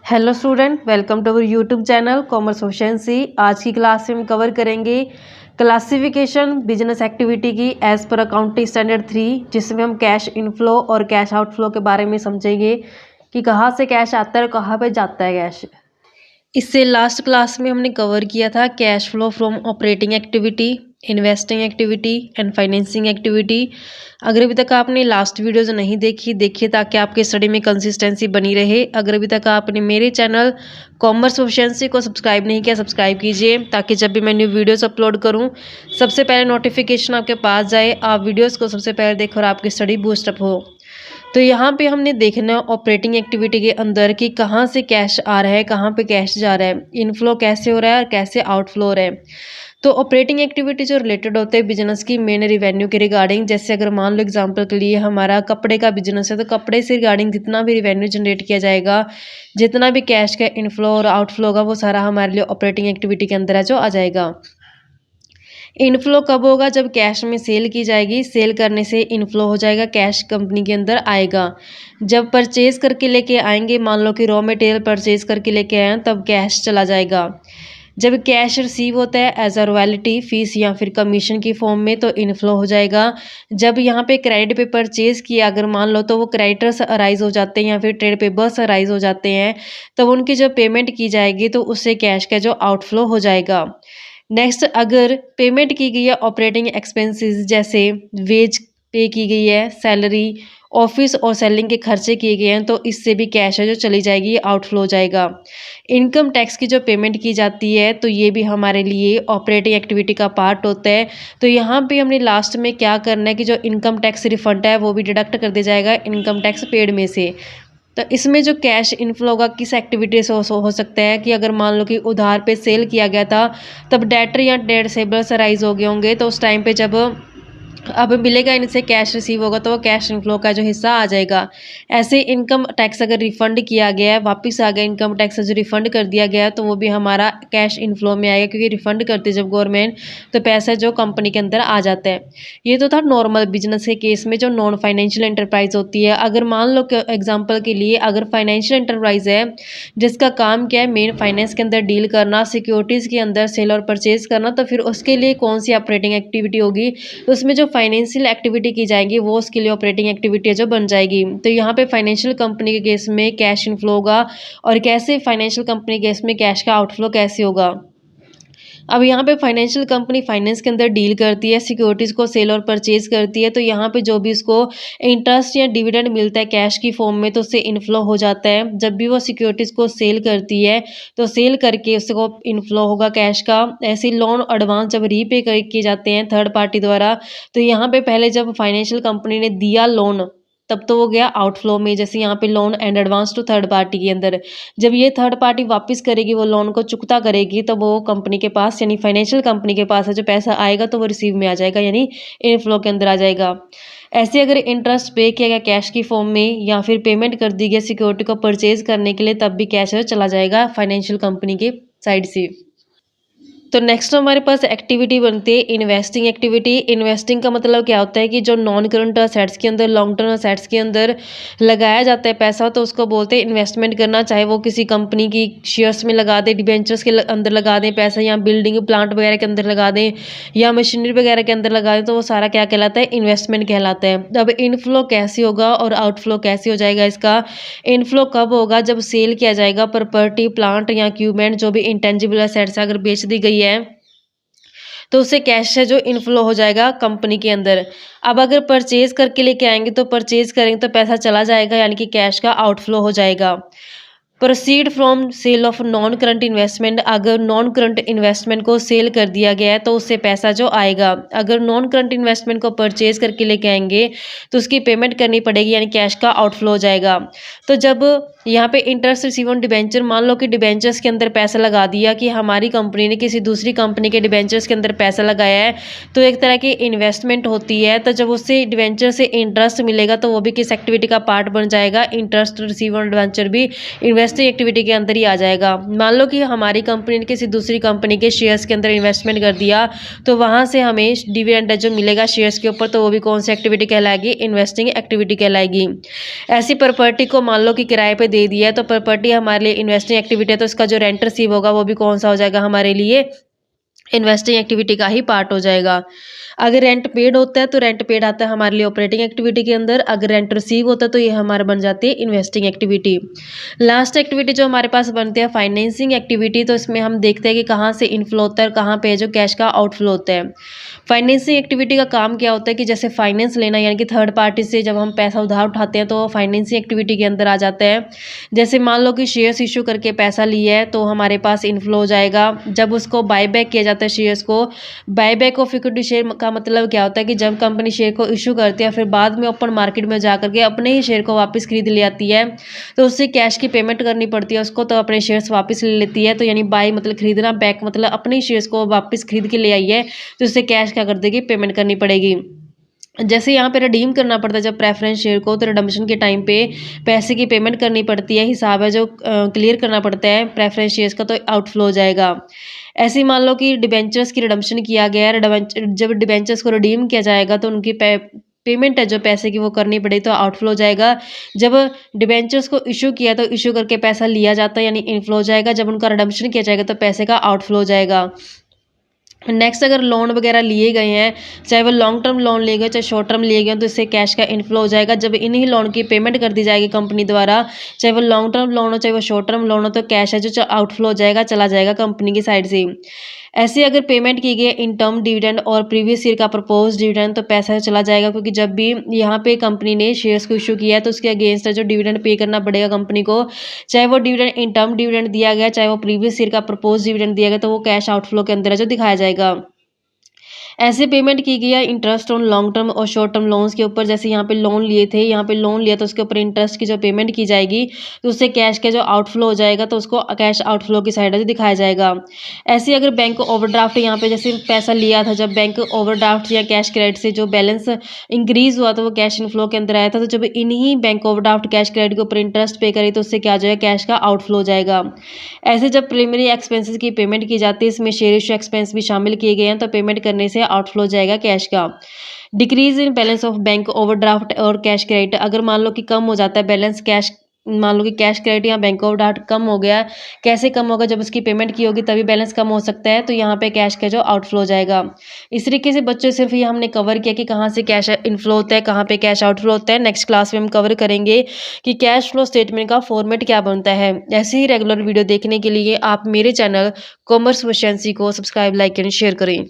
Hello student, welcome to our YouTube channel commerce efficiency. आज की class में हम कवर करेंगे क्लासिफिकेशन बिजनेस एक्टिविटी की एज पर अकाउंटिंग स्टैंडर्ड 3, जिसमें हम कैश इनफ्लो और कैश आउटफ्लो के बारे में समझेंगे कि कहाँ से कैश आता है और कहाँ पे जाता है कैश। इससे लास्ट क्लास में हमने कवर किया था cash flow from operating activity, investing activity and financing activity. अगर अभी तक आपने लास्ट वीडियोज नहीं देखिए ताकि आपके स्टडी में कंसिस्टेंसी बनी रहे। अगर अभी तक आपने मेरे चैनल कॉमर्स एफिशिएंसी को सब्सक्राइब नहीं किया, सब्सक्राइब कीजिए ताकि जब भी मैं न्यू वीडियोस अपलोड करूं सबसे पहले नोटिफिकेशन आपके पास जाए, आप वीडियोस को सबसे पहले देखो और आपकी स्टडी बूस्टअप हो। तो यहाँ पे हमने देखना ऑपरेटिंग एक्टिविटी के अंदर कि कहाँ से कैश आ रहा है, कहाँ पे कैश जा रहा है, इनफ्लो कैसे हो रहा है और कैसे आउटफ्लो हो रहा है। तो ऑपरेटिंग एक्टिविटी जो रिलेटेड होते हैं बिजनेस की मेन रेवेन्यू के रिगार्डिंग, जैसे अगर मान लो एग्जांपल के लिए हमारा कपड़े का बिजनेस है तो कपड़े से रिगार्डिंग जितना भी रेवेन्यू जनरेट किया जाएगा, जितना भी कैश का इनफ्लो और आउटफ्लो होगा, वो सारा हमारे लिए ऑपरेटिंग एक्टिविटी के अंदर है जो आ जाएगा। इनफ्लो कब होगा? जब कैश में सेल की जाएगी, सेल करने से इनफ्लो हो जाएगा, कैश कंपनी के अंदर आएगा। जब परचेज करके लेके आएंगे, मान लो कि रॉ मटेरियल परचेज करके लेके आए हैं, तब कैश चला जाएगा। जब कैश रिसीव होता है एज अ रॉयल्टी फीस या फिर कमीशन की फॉर्म में, तो इनफ्लो हो जाएगा। जब यहाँ पे क्रेडिट पे परचेज किया अगर मान लो, तो वो क्रेडिटर्स अराइज हो जाते हैं या फिर ट्रेड पेबल्स अराइज हो जाते हैं, तब उनकी जब पेमेंट की जाएगी तो उससे कैश का जो आउटफ्लो हो जाएगा। नेक्स्ट, अगर पेमेंट की गई है ऑपरेटिंग एक्सपेंसेस, जैसे वेज पे की गई है, सैलरी, ऑफिस और सेलिंग के खर्चे किए गए हैं, तो इससे भी कैश है जो चली जाएगी, आउटफ्लो हो जाएगा। इनकम टैक्स की जो पेमेंट की जाती है तो ये भी हमारे लिए ऑपरेटिंग एक्टिविटी का पार्ट होता है। तो यहाँ पे हमने लास्ट में क्या करना है कि जो इनकम टैक्स रिफंड है वो भी डिडक्ट कर दिया जाएगा इनकम टैक्स पेड में से। तो इसमें जो कैश इनफ्लो होगा किस एक्टिविटी से हो सकता है कि अगर मान लो कि उधार पे सेल किया गया था, तब डेटर या डेट सेबल्स राइज हो गए होंगे, तो उस टाइम पे जब अब मिलेगा इनसे कैश रिसीव होगा, तो वो कैश इनफ्लो का जो हिस्सा आ जाएगा। ऐसे इनकम टैक्स अगर रिफंड किया गया है, वापस आ गया इनकम टैक्स जो रिफंड कर दिया गया है, तो वो भी हमारा कैश इनफ्लो में आएगा, क्योंकि रिफंड करती है जब गवर्नमेंट, तो पैसा जो कंपनी के अंदर आ जाता है। ये तो था नॉर्मल बिजनेस के केस में। जो नॉन फाइनेंशियल एंटरप्राइज होती है, अगर मान लो एग्जाम्पल के लिए अगर फाइनेंशियल एंटरप्राइज है जिसका काम क्या है, मेन फाइनेंस के अंदर डील करना, सिक्योरिटीज़ के अंदर सेल और परचेज करना, तो फिर उसके लिए कौन सी ऑपरेटिंग एक्टिविटी होगी? तो उसमें जो फाइनेंशियल एक्टिविटी की जाएगी वो उसके लिए ऑपरेटिंग एक्टिविटी जो बन जाएगी। तो यहाँ पे फाइनेंशियल कंपनी के केस में कैश इनफ्लो होगा, और कैसे फाइनेंशियल कंपनी के केस में कैश का आउटफ्लो कैसे होगा। अब यहाँ पे फाइनेंशियल कंपनी फाइनेंस के अंदर डील करती है, सिक्योरिटीज़ को सेल और परचेज करती है, तो यहाँ पे जो भी उसको इंटरेस्ट या डिविडेंड मिलता है कैश की फॉर्म में, तो उससे इनफ्लो हो जाता है। जब भी वो सिक्योरिटीज़ को सेल करती है तो सेल करके उसको इनफ्लो होगा कैश का। ऐसे लोन एडवांस जब रीपे किए जाते हैं थर्ड पार्टी द्वारा, तो यहाँ पे पहले जब फाइनेंशियल कंपनी ने दिया लोन, तब तो वो गया आउटफ्लो में, जैसे यहाँ पे loan and advance to third party के अंदर। जब ये थर्ड पार्टी वापस करेगी, वो लोन को चुकता करेगी, तो वो कंपनी के पास यानी फाइनेंशियल कंपनी के पास है जो पैसा आएगा, तो वो रिसीव में आ जाएगा यानी इनफ्लो के अंदर आ जाएगा। ऐसे अगर इंटरेस्ट पे किया गया कैश की फॉर्म में, या फिर पेमेंट कर दी गई सिक्योरिटी को परचेज करने के लिए, तब भी कैश चला जाएगा फाइनेंशियल कंपनी के साइड से। तो नेक्स्ट हमारे पास एक्टिविटी बनती है इन्वेस्टिंग एक्टिविटी। इन्वेस्टिंग का मतलब क्या होता है कि जो नॉन करंट असेट्स के अंदर, लॉन्ग टर्म असेट्स के अंदर लगाया जाता है पैसा, तो उसको बोलते हैं इन्वेस्टमेंट करना। चाहे वो किसी कंपनी की शेयर्स में लगा दें, डिबेंचर्स के अंदर लगा दें पैसा, या बिल्डिंग प्लांट वगैरह के अंदर लगा दें, या मशीनरी वगैरह के अंदर लगा दें, तो वो सारा क्या कहलाता है? इन्वेस्टमेंट कहलाता है। अब इनफ्लो कैसे होगा और आउटफ्लो कैसे हो जाएगा इसका? इनफ्लो कब होगा? जब सेल किया जाएगा प्रॉपर्टी, प्लांट या इक्विपमेंट, जो भी इंटेंजिबल असेट्स अगर बेच दी गई है, तो उससे कैश है जो इनफ्लो हो जाएगा कंपनी के अंदर। अब अगर परचेज करके लेके आएंगे, तो परचेज करेंगे तो पैसा चला जाएगा, यानी कि कैश का आउटफ्लो हो जाएगा। Proceed from sale of non current investment, अगर नॉन करंट इन्वेस्टमेंट को सेल कर दिया गया है तो उससे पैसा जो आएगा। अगर नॉन करंट इन्वेस्टमेंट को परचेज करके लेके आएंगे तो उसकी पेमेंट करनी पड़ेगी, यानी कैश का आउटफ्लो हो जाएगा। तो जब यहाँ पे इंटरेस्ट रिसीव ऑन डिबेंचर, मान लो कि डिबेंचर्स के अंदर पैसा लगा दिया, कि हमारी कंपनी ने किसी दूसरी कंपनी के डिबेंचर्स के अंदर पैसा लगाया है, तो एक तरह की इन्वेस्टमेंट होती है। तो जब उससे डिबेंचर से इंटरेस्ट मिलेगा, तो वो भी किस एक्टिविटी का पार्ट बन जाएगा? इंटरेस्ट रिसीव ऑन डिबेंचर भी इन्वेस्ट इन्वेस्टिंग एक्टिविटी के अंदर ही आ जाएगा। मान लो कि हमारी कंपनी ने किसी दूसरी कंपनी के शेयर्स के अंदर इन्वेस्टमेंट कर दिया, तो वहाँ से हमें डिविडेंड जो मिलेगा शेयर्स के ऊपर, तो वो भी कौन सी एक्टिविटी कहलाएगी? इन्वेस्टिंग एक्टिविटी कहलाएगी। ऐसी प्रॉपर्टी को मान लो कि किराए पे दे दिया है, तो प्रॉपर्टी हमारे लिए इन्वेस्टिंग एक्टिविटी है, तो इसका जो रेंट रिसीव होगा वो भी कौन सा हो जाएगा? हमारे लिए इन्वेस्टिंग एक्टिविटी का ही पार्ट हो जाएगा। अगर रेंट पेड होता है तो रेंट पेड आता है हमारे लिए ऑपरेटिंग एक्टिविटी के अंदर। अगर रेंट रिसीव होता है तो ये हमारा बन जाती है इन्वेस्टिंग एक्टिविटी। लास्ट एक्टिविटी जो हमारे पास बनती है फाइनेंसिंग एक्टिविटी, तो इसमें हम देखते हैं कि कहाँ से इनफ्लो होता है और कहाँ पे जो कैश का आउटफ्लो होता है। फाइनेंसिंग एक्टिविटी का काम क्या होता है कि जैसे फाइनेंस लेना, यानी कि थर्ड पार्टी से जब हम पैसा उधार उठाते हैं तो फाइनेंसिंग एक्टिविटी के अंदर आ जाता है। जैसे मान लो कि शेयर्स इशू करके पैसा लिया है तो हमारे पास इनफ्लो हो जाएगा। जब उसको बाय बैक किया जाता है शेयर्स को, buy back of equity share का मतलब क्या होता है कि जब कंपनी शेयर को इशू करती है फिर बाद में ओपन मार्केट में जा करके अपने ही शेयर को वापस खरीद ले आती है, तो उससे कैश की पेमेंट करनी पड़ती है उसको, तो अपने शेयर्स वापस ले लेती है। तो यानी बाय मतलब खरीदना, बैक मतलब अपने शेयर्स को वापस खरीद के ले आई है, तो उससे कैश क्या कर देगी? पेमेंट करनी पड़ेगी। जैसे यहाँ पे रिडीम करना पड़ता है जब प्रेफरेंस शेयर को, तो रिडम्पशन के टाइम पे पैसे की पेमेंट करनी पड़ती है, हिसाब है जो क्लियर करना पड़ता है प्रेफरेंस शेयर्स का, तो आउटफ्लो हो जाएगा। ऐसे ही मान लो कि डिबेंचर्स की रिडम्पशन किया गया है, जब डिबेंचर्स को रिडीम किया जाएगा तो उनकी पेमेंट है जो पैसे की वो करनी पड़ेगी, तो आउटफ्लो हो जाएगा। जब डिबेंचर्स को इशू किया तो इशू करके पैसा लिया जाता है, यानी इनफ्लो हो जाएगा। जब उनका रिडम्पशन किया जाएगा तो पैसे का आउटफ्लो हो जाएगा। नेक्स्ट, अगर लोन वगैरह लिए गए हैं, चाहे वो लॉन्ग टर्म लोन लिए गए चाहे शॉर्ट टर्म लिए गए, तो इससे कैश का इनफ्लो हो जाएगा। जब इन्हीं लोन की पेमेंट कर दी जाएगी कंपनी द्वारा, चाहे वो लॉन्ग टर्म लोन हो चाहे वो शॉर्ट टर्म लोन हो, तो कैश है जो आउटफ्लो हो जाएगा, चला जाएगा कंपनी की साइड से। ऐसे अगर पेमेंट की गई इन टर्म डिविडेंड और प्रीवियस ईयर का प्रपोज डिविडेंड, तो पैसा चला जाएगा, क्योंकि जब भी यहाँ पे कंपनी ने शेयर्स को इशू किया है तो उसके अगेंस्ट जो डिविडेंड पे करना पड़ेगा कंपनी को, चाहे वो डिविडेंड इन टर्म डिविडेंड दिया गया चाहे वो प्रीवियस ईयर का प्रपोज डिविडेंड दिया गया, तो वो कैश आउटफ्लो के अंदर है जो दिखाया जाएगा। ऐसे पेमेंट की गई है इंटरेस्ट ऑन लॉन्ग टर्म और शॉर्ट टर्म लोन्स के ऊपर। जैसे यहाँ पे लोन लिए थे, यहाँ पे लोन लिया तो उसके ऊपर इंटरेस्ट की जो पेमेंट की जाएगी, तो उससे कैश का जो आउटफ्लो हो जाएगा, तो उसको कैश आउटफ्लो की साइड दिखाया जाएगा। ऐसे अगर बैंक ओवरड्राफ्ट, यहाँ पे जैसे पैसा लिया था, जब बैंक ओवरड्राफ्ट या कैश क्रेडिट से जो बैलेंस इंक्रीज हुआ तो वो कैश इनफ्लो के अंदर आया था, तो जब इन्हीं बैंक ओवरड्राफ्ट कैश क्रेडिट के ऊपर इंटरेस्ट पे करी, तो उससे क्या जो है कैश का आउटफ्लो हो जाएगा। ऐसे जब प्रीलिमिनरी एक्सपेंसेस की पेमेंट की जाती है, इसमें शेयर इशू एक्सपेंस भी शामिल किए गए हैं, तो पेमेंट करने से आउटफ्लो जाएगा कैश का। Decrease in balance of bank overdraft और कैश क्रेडिट, अगर मान लो कि कम हो जाता है बैलेंस कैश, मान लो कि कैश क्रेडिट या बैंक ओवरड्राफ्ट कम हो गया, कैसे कम होगा? जब उसकी पेमेंट की होगी तभी बैलेंस कम हो सकता है, तो यहाँ पे कैश का जो आउटफ्लो हो जाएगा। इस तरीके से बच्चों सिर्फ ये हमने कवर किया कि कहाँ से कैश इनफ्लो होता है, कहाँ पे कैश आउटफ्लो होता है। नेक्स्ट क्लास में हम कवर करेंगे कि कैश फ्लो स्टेटमेंट का फॉर्मेट क्या बनता है। ऐसे ही रेगुलर वीडियो देखने के लिए आप मेरे चैनल कॉमर्स एफिशिएंसी को सब्सक्राइब, लाइक एंड शेयर करें।